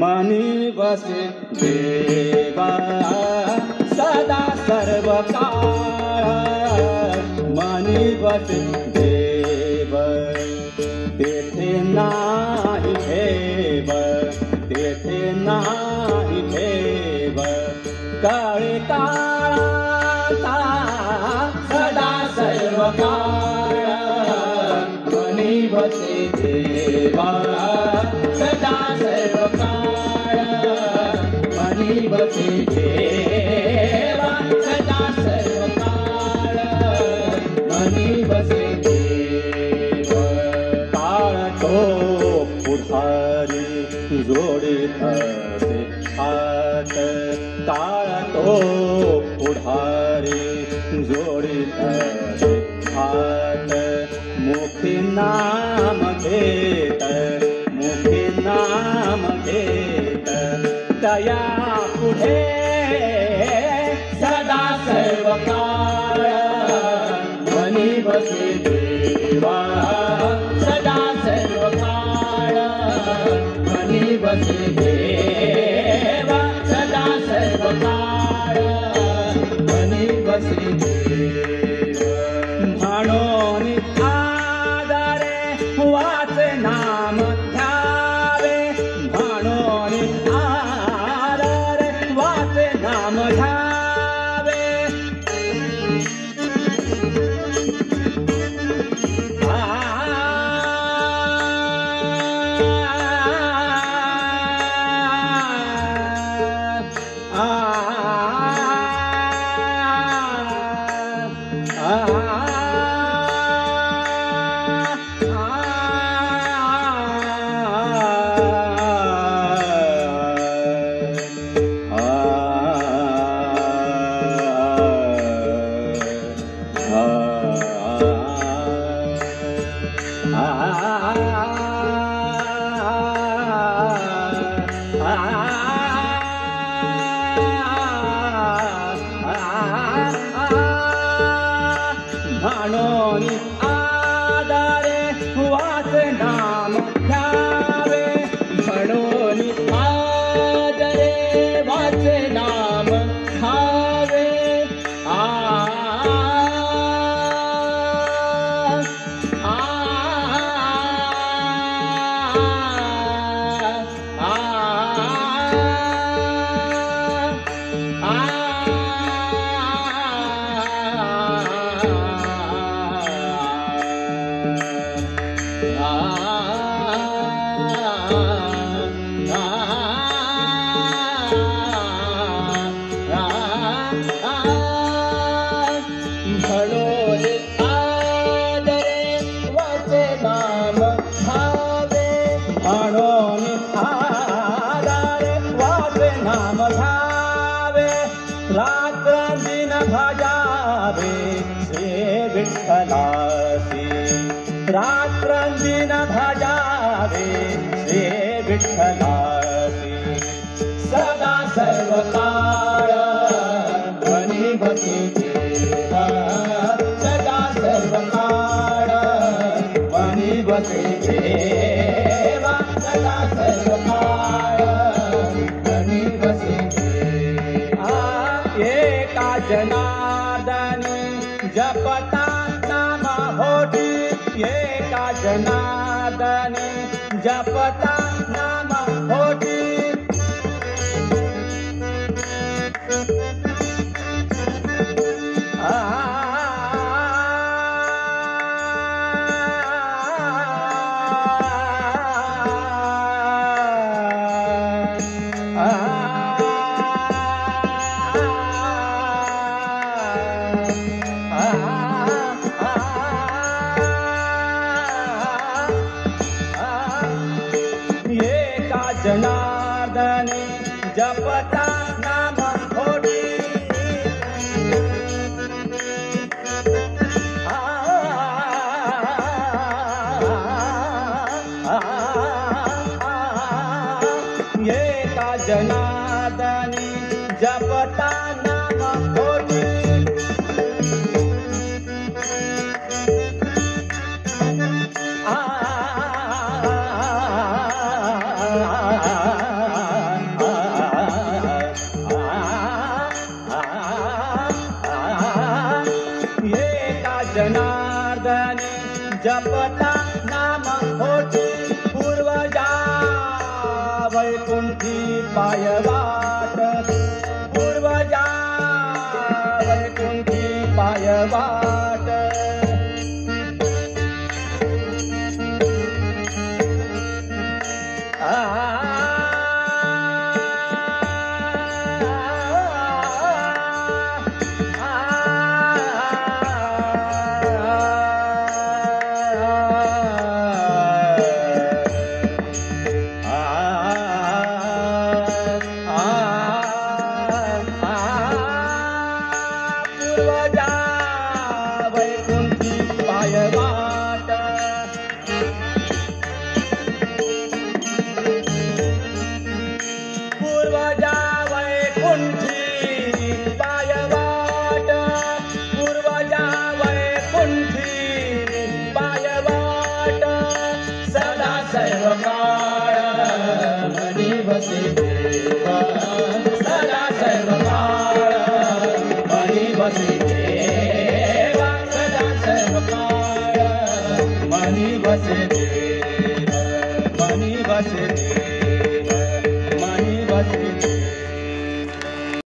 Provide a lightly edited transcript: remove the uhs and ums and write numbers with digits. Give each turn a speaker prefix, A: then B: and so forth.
A: मनी बसे देवा सदा सर्व काळ मनी बसे देव तेथे नाही ठेव तेथे नाही ठेव काळे काळाचा सदा सर्व काळ मनी बसे देवा सदा सर्व काळ मनी बसे देवा सदा सर्व काळ मनी बसे देव काळ तो पुढारी जोडीत असे हात काळ तो पुढारी जोडीत असे हात मुखी नाम घेत मुखी नाम घेत दया पुढे सदा सर्व काळ मनी बसे देवा सदा सर्व काळ मनी बसे देवा सदा सर्व काळ मनी बसे देव म्हणून आदरे वाचे नाम घ्यावे म्हणून आदरे वाचे नाम घ्यावे म्हणून आदरे वाचे नाम घ्यावे म्हणून आदरे वाचे नाम घ्यावे नाम घ्यावे रात्रंदिन भजावे श्री विठ्ठलासी रात्रंदिन भजावे श्री विठ्ठलासी सदा सर्व काळ मनी बसे देवा सदा सर्व काळ मनी बसे देवा सदा सर्व काळ मनी बसे देवा एका जनार्दनी जपता नाम होती एका जनार्दनी जपता नाम होती जनार्दनी जपता नाम होती एका जनार्दनी जपता नाम होती पायवाट पूर्वजा वैकुंठी पायवाट पूर्वजा वैकुंठी पायवाट पूर्वजा वैकुंठी पायवाट पूर्वजा वैकुंठी पायवाट सदा सर्व काळ मनी बसे देवा सदा सर्व काळ मनी बसे देवा सदा सर्व काळ मनी बसे देवा